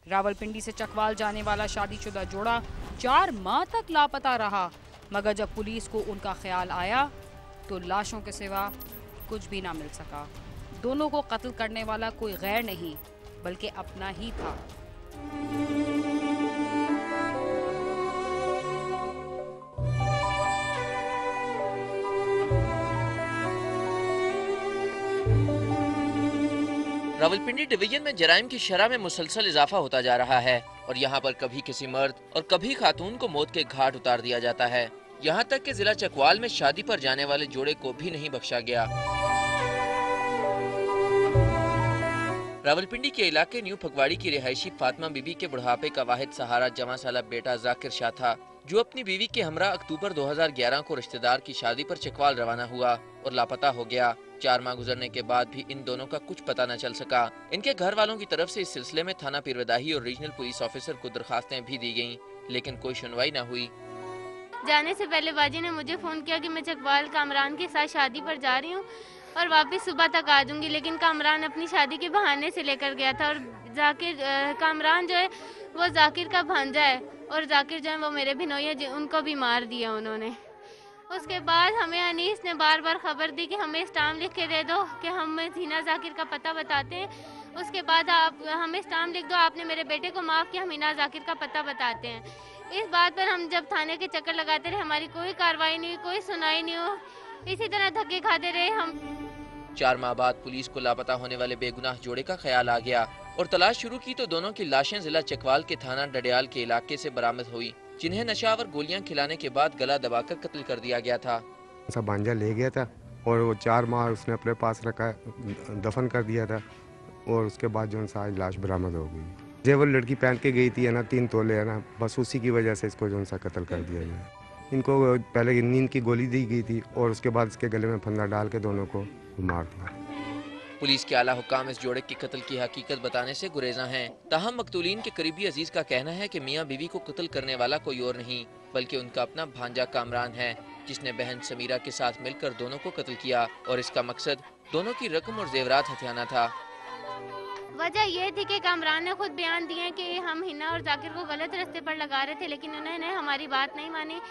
रावलपिंडी से चकवाल जाने वाला शादीशुदा जोड़ा 4 माह तक लापता रहा, मगर जब पुलिस को उनका ख्याल आया तो लाशों के सिवा कुछ भी ना मिल सका। दोनों को कत्ल करने वाला कोई गैर नहीं बल्कि अपना ही था। रावलपिंडी डिवीजन में जराइम की शरह में मुसलसल इजाफा होता जा रहा है और यहाँ पर कभी किसी मर्द और कभी खातून को मौत के घाट उतार दिया जाता है। यहाँ तक कि जिला चकवाल में शादी पर जाने वाले जोड़े को भी नहीं बख्शा गया। रावलपिंडी के इलाके न्यू फगवाड़ी की रिहायशी फातिमा बीबी के बुढ़ापे का वाहिद सहारा जवां साला बेटा जाकिर शाह था, जो अपनी बीवी के हमरा अक्टूबर 2011 को रिश्तेदार की शादी पर चकवाल रवाना हुआ और लापता हो गया। 4 माह गुजरने के बाद भी इन दोनों का कुछ पता न चल सका। इनके घर वालों की तरफ से इस सिलसिले में थाना पीरवदाही और रीजनल पुलिस ऑफिसर को दरखास्तें भी दी गयी, लेकिन कोई सुनवाई न हुई। जाने से पहले बाजी ने मुझे फ़ोन किया कि मैं चकवाल कामरान के साथ शादी पर जा रही हूँ और वापस सुबह तक आ जाऊंगी, लेकिन कामरान अपनी शादी के बहाने से लेकर गया था। और जाकिर कामरान जो है वो जाकिर का भांजा है और जाकिर जो है वो मेरे भिनोई है, उनको भी मार दिया उन्होंने। उसके बाद हमें अनीस ने बार बार खबर दी कि हमें स्टाम्प लिख के दे दो कि हम हिना जाकिर का पता बताते हैं। उसके बाद आप हमें स्टाम्प लिख दो, आपने मेरे बेटे को माफ़ किया, हम हिना जाकिर का पता बताते हैं। इस बात पर हम जब थाने के चक्कर लगाते रहे, हमारी कोई कार्रवाई नहीं हुई, कोई सुनाई नहीं हो, इसी तरह धक्के खाते रहे हम। 4 माह बाद पुलिस को लापता होने वाले बेगुनाह जोड़े का ख्याल आ गया और तलाश शुरू की तो दोनों की लाशें जिला चकवाल के थाना डडियाल के इलाके से बरामद हुई, जिन्हें नशावर गोलियां खिलाने के बाद गला दबाकर कत्ल कर दिया गया था। सब भांजा ले गया था और वो 4 माह उसने अपने पास रखा, दफन कर दिया था और उसके बाद जो सा लाश बरामद हो गई। जेवर लड़की पहन के गई थी है ना, 3 तोले है ना, बस उसी की वजह से इसको जो सा कत्ल कर दिया गया। इनको पहले नींद की गोली दी गई थी और उसके बाद इसके गले में फंदा डाल के दोनों को मार दिया। पुलिस के आला हुक्काम इस जोड़े के कत्ल की हकीकत बताने से गुरेजा हैं। ताहम मकतूलीन के करीबी अजीज का कहना है कि मियां बीवी को कत्ल करने वाला कोई और नहीं बल्कि उनका अपना भांजा कामरान है, जिसने बहन समीरा के साथ मिलकर दोनों को कत्ल किया और इसका मकसद दोनों की रकम और जेवरात हथियाना था। वजह यह थी कि कामरान ने खुद बयान दिए कि हम हिना और जाकिर को गलत रास्ते पर लगा रहे थे, लेकिन उन्होंने हमारी बात नहीं मानी।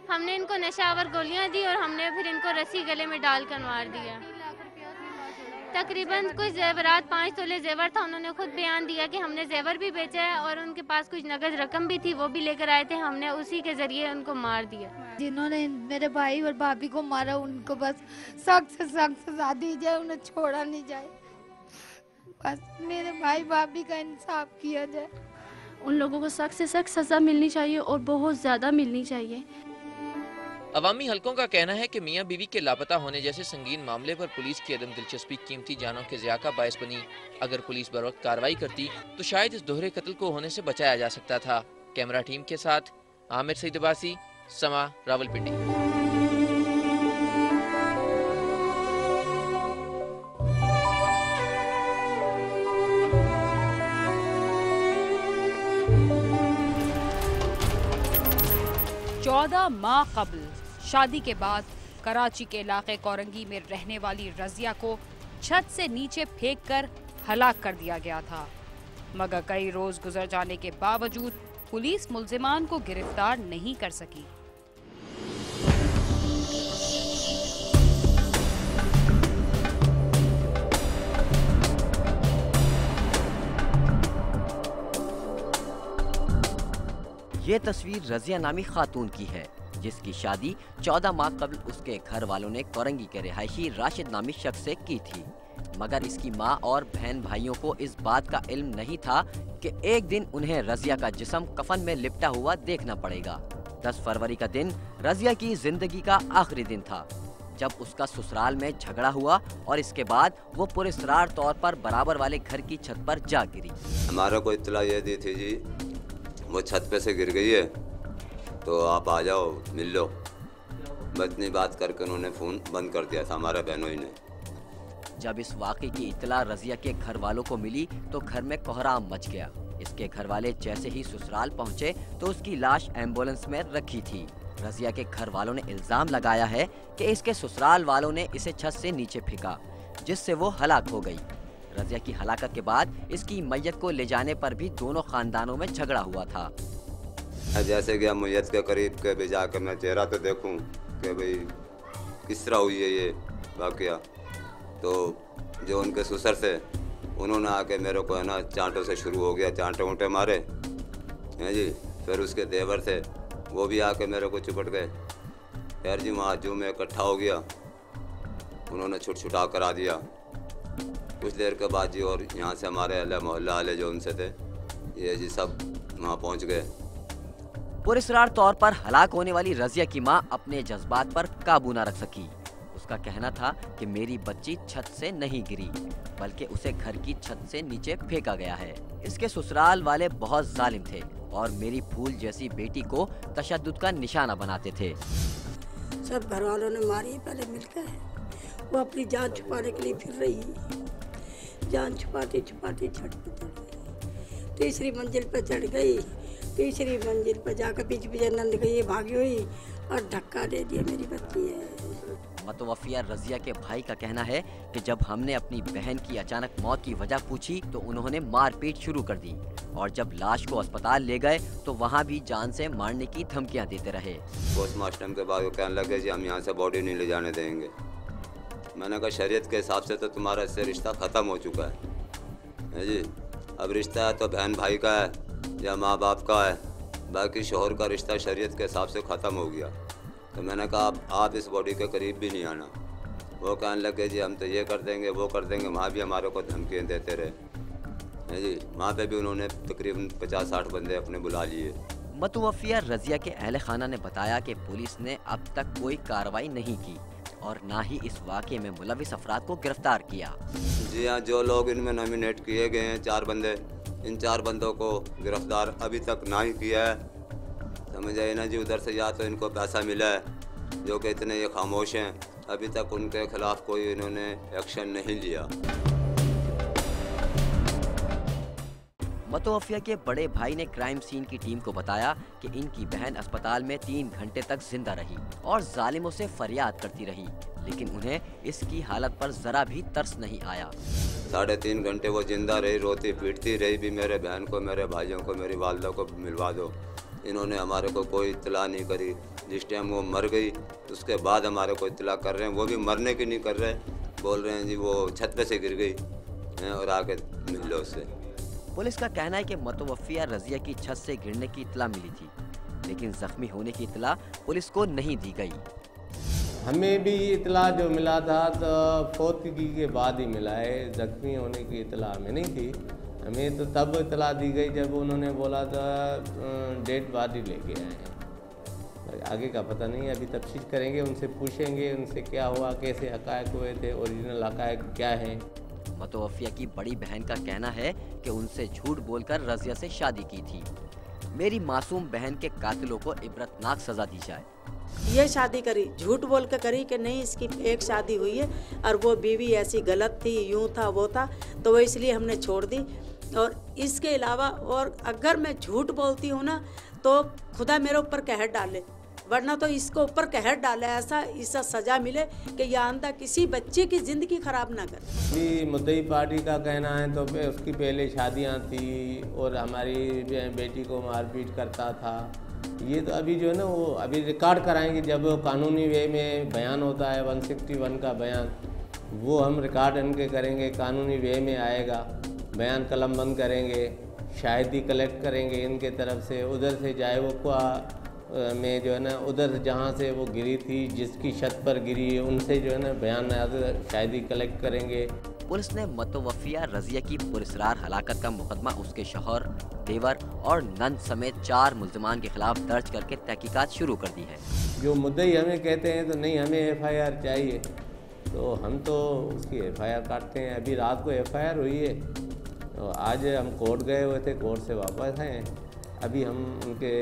हमने इनको नशावर गोलियां दी और हमने फिर इनको रस्सी गले में डालकर मार दिया। तकरीबन कुछ जेवरात 5 तोले जेवर था, उन्होंने खुद बयान दिया कि हमने जेवर भी बेचा है और उनके पास कुछ नगद रकम भी थी, वो भी लेकर आए थे, हमने उसी के जरिए उनको मार दिया। जिन्होंने मेरे भाई और भाभी को मारा उनको बस सख्त से सख्त सजा दी जाए, उन्हें छोड़ा नहीं जाए, बस मेरे भाई भाभी का इंसाफ किया जाए। उन लोगों को सख्त से सख्त सजा मिलनी चाहिए और बहुत ज़्यादा मिलनी चाहिए। अवामी हलकों का कहना है कि मियां बीवी के लापता होने जैसे संगीन मामले पर पुलिस की अदम दिलचस्पी कीमती जानों के ज़िया का बायस बनी। अगर पुलिस बर वक्त कार्रवाई करती तो शायद इस दोहरे कत्ल को होने से बचाया जा सकता था। कैमरा टीम के साथ आमिर सईद अब्बासी, समा, रावलपिंडी। चौदह माह कबल शादी के बाद कराची के इलाके कोरंगी में रहने वाली रजिया को छत से नीचे फेंककर हलाक कर दिया गया था, मगर कई रोज गुजर जाने के बावजूद पुलिस मुल्जिमान को गिरफ्तार नहीं कर सकी। ये तस्वीर रजिया नामी खातून की है, जिसकी शादी 14 माह कबल उसके घर वालों ने कोरंगी के रिहायशी राशिद नामी शख्स से की थी, मगर इसकी माँ और बहन भाइयों को इस बात का इल्म नहीं था कि एक दिन उन्हें रजिया का जिस्म कफन में लिपटा हुआ देखना पड़ेगा। 10 फरवरी का दिन रजिया की जिंदगी का आखिरी दिन था, जब उसका ससुराल में झगड़ा हुआ और इसके बाद वो पुरस्कार तौर पर बराबर वाले घर की छत पर जा गिरी। हमारा को इत्तला ये दी थी जी, वो छत पे से गिर गई है तो आप आ जाओ मिल लो। इतनी बात करके उन्होंने फ़ोन बंद कर दिया था हमारे बहनों ने। जब इस वाक़े की इत्तला रजिया के घर वालों को मिली तो घर में कोहराम मच गया। इसके घर वाले जैसे ही ससुराल पहुंचे तो उसकी लाश एम्बुलेंस में रखी थी। रजिया के घर वालों ने इल्ज़ाम लगाया है कि इसके ससुराल वालों ने इसे छत से नीचे फेंका, जिससे वो हलाक हो गई। रजिया की हलाकत के बाद इसकी मैयत को ले जाने पर भी दोनों खानदानों में झगड़ा हुआ था। जैसे कि मैयत के करीब के भी जाकर मैं चेहरा तो देखूं कि भाई किस तरह हुई है ये वाकया, तो जो उनके ससुर थे उन्होंने आके मेरे को है ना चांटों से शुरू हो गया, चांटे उंटे मारे हैं जी। फिर उसके देवर थे वो भी आके मेरे को चिपट गए। खैर जी वहाँ जू में इकट्ठा हो गया, उन्होंने छुटछुटा करा दिया। कुछ देर के बाद जी और यहाँ से हमारे अहले मोहल्ला वाले जो उनसे थे ये जी सब वहाँ पहुँच गए। पुरस्कार तौर पर हलाक होने वाली रजिया की मां अपने जज्बात पर काबू न रख सकी। उसका कहना था कि मेरी बच्ची छत से नहीं गिरी बल्कि उसे घर की छत से नीचे फेंका गया है। इसके ससुराल वाले बहुत जालिम थे और मेरी फूल जैसी बेटी को तशद्दुद का निशाना बनाते थे। सब घर वालों ने मारी पहले मिलकर, वो अपनी जान छुपाने के लिए फिर रही है। जान छुपाती छुपाती छत पर चढ़ गई, तीसरी मंजिल पर चढ़ गई। तीसरी मंजिल पर जाकर बीच नंद गई भागी हुई और धक्का दे दिया मेरी बच्ची है। मतवफिया रजिया के भाई का कहना है कि जब हमने अपनी बहन की अचानक मौत की वजह पूछी तो उन्होंने मारपीट शुरू कर दी और जब लाश को अस्पताल ले गए तो वहां भी जान से मारने की धमकियां देते रहे। पोस्टमार्टम के बाद वो कहने लगे जी हम यहाँ से बॉडी नहीं ले जाने देंगे। मैंने कहा शरीयत के हिसाब से तो तुम्हारा इससे रिश्ता ख़त्म हो चुका है जी। अब रिश्ता है तो बहन भाई का है या माँ बाप का है, बाकी शोहर का रिश्ता शरीयत के हिसाब से ख़त्म हो गया। तो मैंने कहा आप इस बॉडी के करीब भी नहीं आना। वो कहने लगे जी हम तो ये कर देंगे वो कर देंगे। वहाँ भी हमारे को धमकियाँ देते रहे हैं जी। वहाँ पे भी उन्होंने तकरीबन 50-60 बंदे अपने बुला लिए। मतवफिया रजिया के अहले खाना ने बताया कि पुलिस ने अब तक कोई कार्रवाई नहीं की और ना ही इस वाक़े में मुलविस अफराद को गिरफ्तार किया। जी हाँ, जो लोग इनमें नॉमिनेट किए गए हैं 4 बंदे, इन 4 बंदों को गिरफ्तार अभी तक ना ही किया है। समझ आए ना जी। उधर से या तो इनको पैसा मिला है जो कि इतने ये खामोश हैं, अभी तक उनके खिलाफ कोई इन्होंने एक्शन नहीं लिया। मतवफिया के बड़े भाई ने क्राइम सीन की टीम को बताया कि इनकी बहन अस्पताल में 3 घंटे तक जिंदा रही और जालिमों से फरियाद करती रही, लेकिन उन्हें इसकी हालत पर जरा भी तरस नहीं आया। 3.5 घंटे वो जिंदा रही, रोती पीटती रही भी मेरे बहन को, मेरे भाइयों को, मेरी वालदा को मिलवा दो। इन्होंने हमारे को कोई इत्तला नहीं करी। जिस टाइम वो मर गई उसके बाद हमारे को इत्तला कर रहे हैं, वो भी मरने की नहीं कर रहे, बोल रहे हैं जी वो छत पे से गिर गई हैं और आके मिल लो उससे। पुलिस का कहना है कि मतवफिया रजिया की छत से गिरने की इत्तला मिली थी, लेकिन जख्मी होने की इत्तला पुलिस को नहीं दी गई। हमें भी इत्तला जो मिला था तो फौतगी के बाद ही मिला है, जख्मी होने की इत्तला हमें नहीं थी। हमें तो तब इत्तला दी गई जब उन्होंने बोला था डेड बॉडी लेके आए हैं। आगे का पता नहीं, अभी तफ्तीश करेंगे, उनसे पूछेंगे उनसे क्या हुआ, कैसे हक़ायक़ हुए थे, ओरिजिनल हक़ायक़ क्या है। मतवफिया की बड़ी बहन का कहना है कि उनसे झूठ बोलकर रजिया से शादी की थी। मेरी मासूम बहन के कातिलों को इबरतनाक सजा दी जाए। ये शादी करी, झूठ बोल के करी कि नहीं इसकी एक शादी हुई है और वो बीवी ऐसी गलत थी, यूँ था वो था, तो वो इसलिए हमने छोड़ दी। और इसके अलावा और अगर मैं झूठ बोलती हूँ ना तो खुदा मेरे ऊपर कहर डाले, वरना तो इसको ऊपर कहर डाले, ऐसा इसका सज़ा मिले कि यह आंदा किसी बच्चे की ज़िंदगी ख़राब ना करे। जी मुद्दई पार्टी का कहना है तो उसकी पहले शादियाँ थी और हमारी बेटी को मारपीट करता था। ये तो अभी जो है ना वो अभी रिकॉर्ड कराएंगे, जब कानूनी वे में बयान होता है 161 का बयान, वो हम रिकॉर्ड इनके करेंगे, कानूनी वे में आएगा, बयान कलमबंद करेंगे, शाहिदी कलेक्ट करेंगे इनके तरफ से। उधर से जाए वो को में जो है ना उधर जहाँ से वो गिरी थी, जिसकी छत पर गिरी है, उनसे जो है ना बयान शाहिदी कलेक्ट करेंगे। पुलिस ने मतवफिया रजिया की पुरस्कार हलाकत का मुकदमा उसके शौहर, देवर और नंद समेत 4 मुल्ज़िमान के खिलाफ दर्ज करके तहकीकात शुरू कर दी है। जो मुद्दई हमें कहते हैं तो नहीं हमें FIR चाहिए, तो हम तो उसकी FIR काटते हैं। अभी रात को FIR हुई है, तो आज हम कोर्ट गए हुए थे, कोर्ट से वापस आए, अभी हम उनके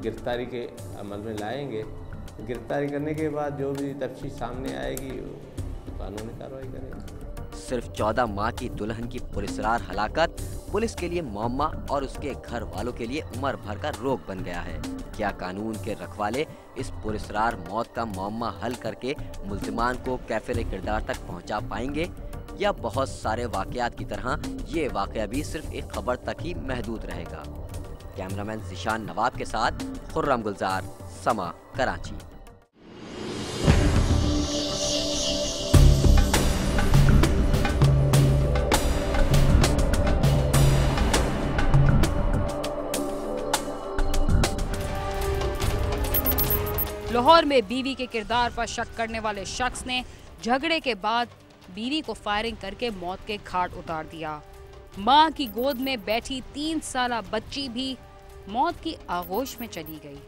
गिरफ्तारी के अमल में लाएंगे। गिरफ्तारी करने के बाद जो भी तफ्तीश सामने आएगी कानूनी कार्रवाई करेंगे। सिर्फ 14 माह की दुल्हन की पुरस्कार हलाकत पुलिस के लिए मौम्मा और उसके घर वालों के लिए उम्र भर का रोग बन गया है। क्या कानून के रखवाले इस पुरस्कार मौत का मौम्मा हल करके मुल्ज़िमान को कैफिर किरदार तक पहुंचा पाएंगे? या बहुत सारे वाकयात की तरह ये वाकया भी सिर्फ एक खबर तक ही महदूद रहेगा। कैमरामैन जिशान नवाब के साथ खुर्रम गुलजार, समा, कराची। लाहौर में बीवी के किरदार पर शक करने वाले शख्स ने झगड़े के बाद बीवी को फायरिंग करके मौत के घाट उतार दिया। मां की गोद में बैठी 3 साला बच्ची भी मौत की आगोश में चली गई।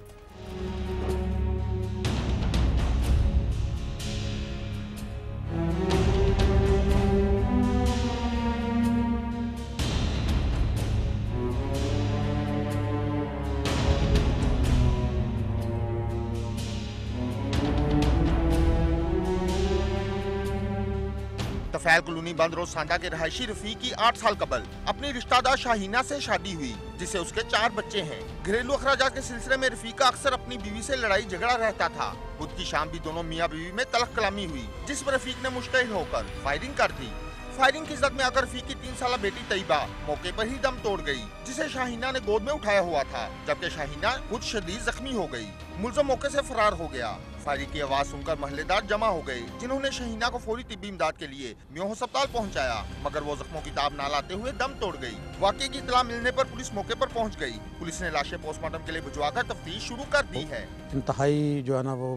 तफैल कॉलोनी बंद रोड सांडा के रहायशी रफीक की 8 साल कबल अपनी रिश्तेदार शाहीना से शादी हुई, जिसे उसके 4 बच्चे हैं। घरेलू अखराजात के सिलसिले में रफीक का अक्सर अपनी बीवी से लड़ाई झगड़ा रहता था। बुध की शाम भी दोनों मियां बीवी में तलख कलामी हुई, जिस पर रफीक ने मुश्किल होकर फायरिंग कर दी। फायरिंग की जद में आकर रफीक की 3 साला बेटी तैयबा मौके पर ही दम तोड़ गई, जिसे शाहीना ने गोद में उठाया हुआ था, जबकि शाहीना खुद शदीद जख्मी हो गई। मुलजम मौके से फरार हो गया। फायरिंग की आवाज सुनकर महल्लेदार जमा हो गए, जिन्होंने शाहीना को फौरी तिब्बी इमदाद के लिए म्योह अस्पताल पहुंचाया, मगर वो जख्मों की ताब ना लाते हुए दम तोड़ गई। वाकये की इत्तला मिलने पर पुलिस मौके पर पहुंच गई। पुलिस ने लाशें पोस्टमार्टम के लिए भिजवाकर तफ्तीश शुरू कर दी है। इंतहाई जो है ना वो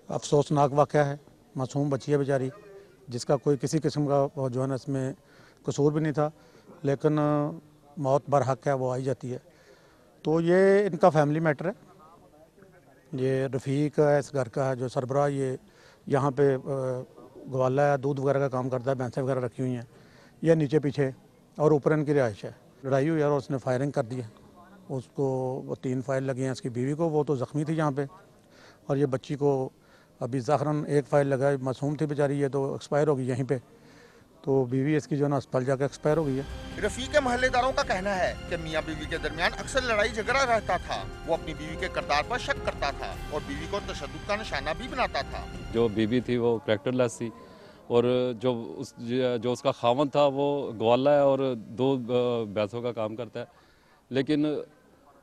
अफसोसनाक वाकया है। मासूम बच्ची है बेचारी, जिसका कोई किसी किस्म का जो है ना इसमें कसूर भी नहीं था, लेकिन मौत बरहक है वो आई जाती है। तो ये इनका फैमिली मैटर है। ये रफ़ीक है, इस घर का है जो सरबराह, ये यहाँ पे ग्वाला है, दूध वगैरह का काम करता है, भैंसें वगैरह रखी हुई हैं। ये नीचे पीछे और ऊपर इनकी रिहाइश है। लड़ाई हुई और उसने फायरिंग कर दी है। उसको वो 3 फायर लगी हैं। उसकी बीवी को, वो तो ज़ख्मी थी यहाँ पे, और ये बच्ची को अभी ज़ाहरन 1 फायर लगा। मासूम थी बेचारी, ये तो एक्सपायर हो गई यहीं पे। तो बीवी इसकी जो है ना अस्पताल जाकर एक्सपायर हो गई है। रफीक के महल्लेदारों का कहना है कि मियां बीवी के दरमियान अक्सर लड़ाई झगड़ा रहता था। वो अपनी बीवी के किरदार पर शक करता था और बीवी को तशद्दुद का निशाना भी बनाता था। जो बीवी थी वो कैरेक्टरलेस थी, और जो उसका खावंद था वो ग्वाला है और 2 भैंसों का काम करता है। लेकिन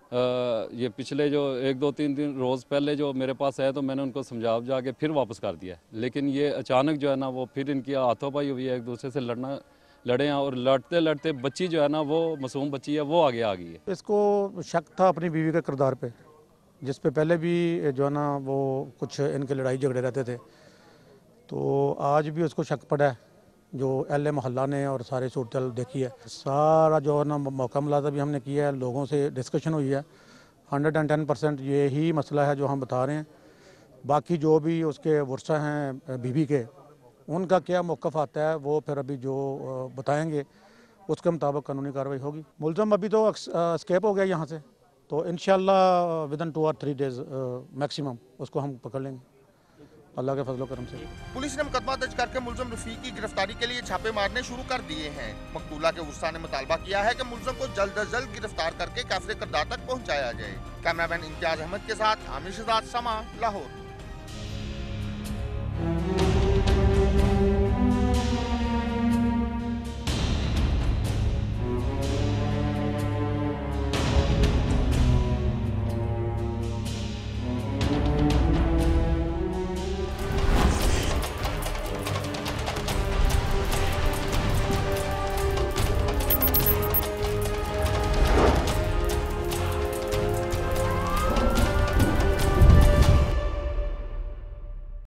ये पिछले जो 1-2-3 दिन रोज़ पहले जो मेरे पास आया, तो मैंने उनको समझा के फिर वापस कर दिया। लेकिन ये अचानक जो है ना वो फिर इनकी हाथोपाई हुई है, एक दूसरे से लड़े हैं, और लड़ते लड़ते बच्ची जो है ना वो मासूम बच्ची है वो आगे आ गई है। इसको शक था अपनी बीवी के किरदार पे, जिस पे पहले भी जो है ना वो कुछ इनके लड़ाई झगड़े रहते थे। तो आज भी उसको शक पड़ा है, जो एल मोहल्ला ने और सारे सूरत देखी है। सारा जो है ना मौका मुलाजा भी हमने किया है, लोगों से डिस्कशन हुई है। 110% यही मसला है जो हम बता रहे हैं। बाकी जो भी उसके वर्षा हैं बीवी के, उनका क्या मौक़िफ़ आता है वो फिर अभी जो बताएंगे उसके मुताबिक कानूनी कार्रवाई होगी। मुलज़म अभी तो एस्केप हो गया यहाँ से, तो इंशाल्लाह विदिन 2 और 3 डेज़ मैक्सिमम उसको हम पकड़ लेंगे अल्लाह के फजलो करम से। पुलिस ने मुकदमा दर्ज करके मुलजम रफीक की गिरफ्तारी के लिए छापे मारने शुरू कर दिए हैं। मकतूला के वर्षा ने मुतालबा किया है कि मुलजम को जल्द अज जल्द गिरफ्तार करके काफिले किरदार तक पहुँचाया जाए। कैमरामैन इम्तियाज अहमद के साथ आमिर शहजाद, समा, लाहौर।